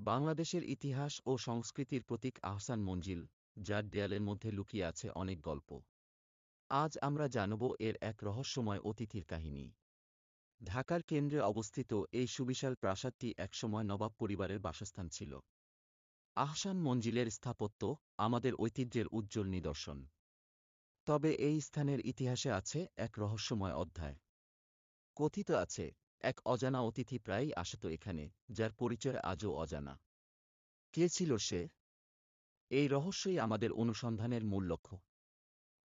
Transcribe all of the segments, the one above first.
বাংলাদেশের ইতিহাস ও সংস্কৃতির প্রতীক আহসান মঞ্জিল, যার দেয়ালের মধ্যে লুকিয়ে আছে অনেক গল্প। আজ আমরা জানব এর এক রহস্যময় অতিথির কাহিনী। ঢাকার কেন্দ্রে অবস্থিত এই সুবিশাল প্রাসাদটি একসময় নবাব পরিবারের বাসস্থান ছিল। আহসান মঞ্জিলের স্থাপত্য আমাদের ঐতিহ্যের উজ্জ্বল নিদর্শন। তবে এই স্থানের ইতিহাসে আছে এক রহস্যময় অধ্যায়। কথিত আছে, এক অজানা অতিথি প্রায়ই আসত এখানে, যার পরিচয় আজও অজানা। কে ছিল সে? এই রহস্যই আমাদের অনুসন্ধানের মূল লক্ষ্য।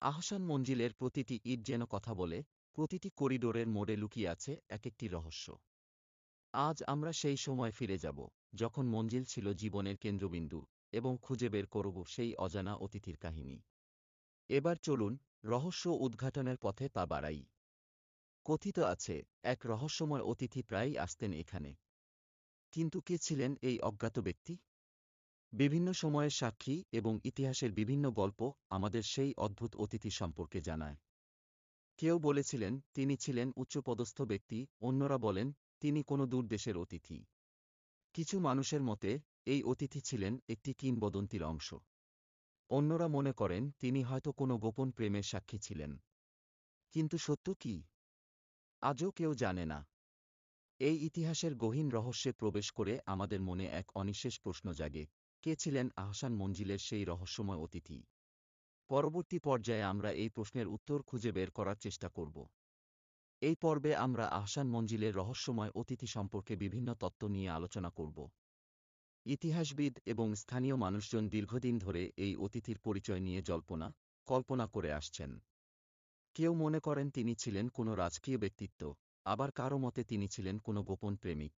আহসান মঞ্জিলের প্রতিটি ইট যেন কথা বলে, প্রতিটি করিডোরের মোড়ে লুকিয়ে আছে এক একটি রহস্য। আজ আমরা সেই সময় ফিরে যাব, যখন মঞ্জিল ছিল জীবনের কেন্দ্রবিন্দু, এবং খুঁজে বের করব সেই অজানা অতিথির কাহিনী। এবার চলুন রহস্য উদ্ঘাটনের পথে পা বাড়াই। কথিত আছে, এক রহস্যময় অতিথি প্রায়ই আসতেন এখানে। কিন্তু কে ছিলেন এই অজ্ঞাত ব্যক্তি? বিভিন্ন সময়ের সাক্ষী এবং ইতিহাসের বিভিন্ন গল্প আমাদের সেই অদ্ভুত অতিথি সম্পর্কে জানায়। কেউ বলেছিলেন তিনি ছিলেন উচ্চপদস্থ ব্যক্তি, অন্যরা বলেন তিনি কোনো দূর দেশের অতিথি। কিছু মানুষের মতে এই অতিথি ছিলেন একটি কিংবদন্তির অংশ। অন্যরা মনে করেন তিনি হয়তো কোনো গোপন প্রেমের সাক্ষী ছিলেন। কিন্তু সত্য কি? আজও কেউ জানে না। এই ইতিহাসের গহীন রহস্যে প্রবেশ করে আমাদের মনে এক অনিঃশেষ প্রশ্ন জাগে, কে ছিলেন আহসান মঞ্জিলের সেই রহস্যময় অতিথি? পরবর্তী পর্যায়ে আমরা এই প্রশ্নের উত্তর খুঁজে বের করার চেষ্টা করব। এই পর্বে আমরা আহসান মঞ্জিলের রহস্যময় অতিথি সম্পর্কে বিভিন্ন তত্ত্ব নিয়ে আলোচনা করব। ইতিহাসবিদ এবং স্থানীয় মানুষজন দীর্ঘদিন ধরে এই অতিথির পরিচয় নিয়ে কল্পনা করে আসছেন। কেউ মনে করেন তিনি ছিলেন কোনো রাজকীয় ব্যক্তিত্ব, আবার কারও মতে তিনি ছিলেন কোনো গোপন প্রেমিক।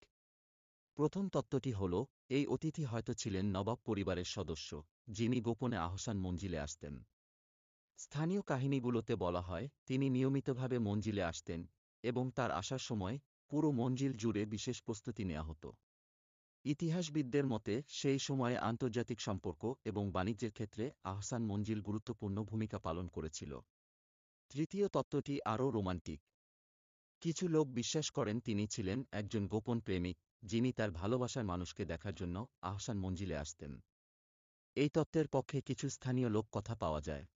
প্রথম তত্ত্বটি হল, এই অতিথি হয়তো ছিলেন নবাব পরিবারের সদস্য, যিনি গোপনে আহসান মঞ্জিলে আসতেন। স্থানীয় কাহিনীগুলোতে বলা হয় তিনি নিয়মিতভাবে মঞ্জিলে আসতেন, এবং তার আসার সময় পুরো মঞ্জিল জুড়ে বিশেষ প্রস্তুতি নেওয়া হতো। ইতিহাসবিদদের মতে সেই সময়ে আন্তর্জাতিক সম্পর্ক এবং বাণিজ্যের ক্ষেত্রে আহসান মঞ্জিল গুরুত্বপূর্ণ ভূমিকা পালন করেছিল। তৃতীয় তত্ত্বটি আরও রোমান্টিক। কিছু লোক বিশ্বাস করেন তিনি ছিলেন একজন গোপন প্রেমিক, যিনি তার ভালোবাসার মানুষকে দেখার জন্য আহসান মঞ্জিলে আসতেন। এই তত্ত্বের পক্ষে কিছু স্থানীয় লোক কথা পাওয়া যায়।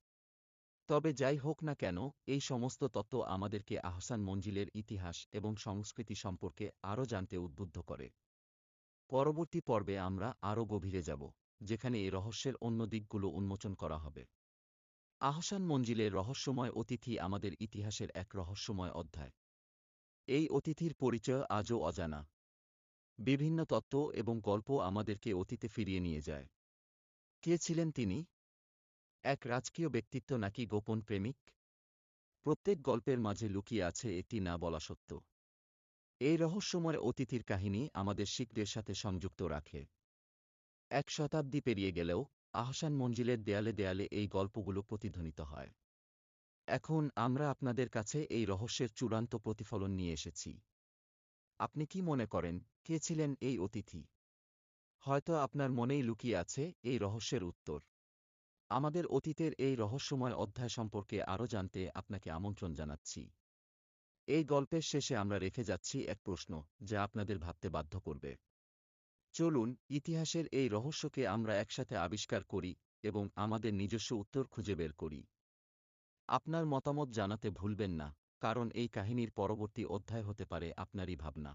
তবে যাই হোক না কেন, এই সমস্ত তত্ত্ব আমাদেরকে আহসান মঞ্জিলের ইতিহাস এবং সংস্কৃতি সম্পর্কে আরও জানতে উদ্বুদ্ধ করে। পরবর্তী পর্বে আমরা আরও গভীরে যাব, যেখানে এই রহস্যের অন্য দিকগুলো উন্মোচন করা হবে। আহসান মঞ্জিলের রহস্যময় অতিথি আমাদের ইতিহাসের এক রহস্যময় অধ্যায়। এই অতিথির পরিচয় আজও অজানা। বিভিন্ন তত্ত্ব এবং গল্প আমাদেরকে অতীতে ফিরিয়ে নিয়ে যায়। কে ছিলেন তিনি? এক রাজকীয় ব্যক্তিত্ব নাকি গোপন প্রেমিক? প্রত্যেক গল্পের মাঝে লুকিয়ে আছে একটি না বলা সত্য। এই রহস্যময় অতিথির কাহিনী আমাদের শিকদের সাথে সংযুক্ত রাখে। এক শতাব্দী পেরিয়ে গেলেও আহসান মঞ্জিলের দেয়ালে দেয়ালে এই গল্পগুলো প্রতিধ্বনিত হয়। এখন আমরা আপনাদের কাছে এই রহস্যের চূড়ান্ত প্রতিফলন নিয়ে এসেছি। আপনি কি মনে করেন, কে ছিলেন এই অতিথি? হয়তো আপনার মনেই লুকিয়ে আছে এই রহস্যের উত্তর। আমাদের অতীতের এই রহস্যময় অধ্যায় সম্পর্কে আরও জানতে আপনাকে আমন্ত্রণ জানাচ্ছি। এই গল্পের শেষে আমরা রেখে যাচ্ছি এক প্রশ্ন, যা আপনাদের ভাবতে বাধ্য করবে। চলুন ইতিহাসের এই রহস্যকে আমরা একসাথে আবিষ্কার করি এবং আমাদের নিজস্ব উত্তর খুঁজে বের করি। আপনার মতামত জানাতে ভুলবেন না, কারণ এই কাহিনীর পরবর্তী অধ্যায় হতে পারে আপনারই ভাবনা।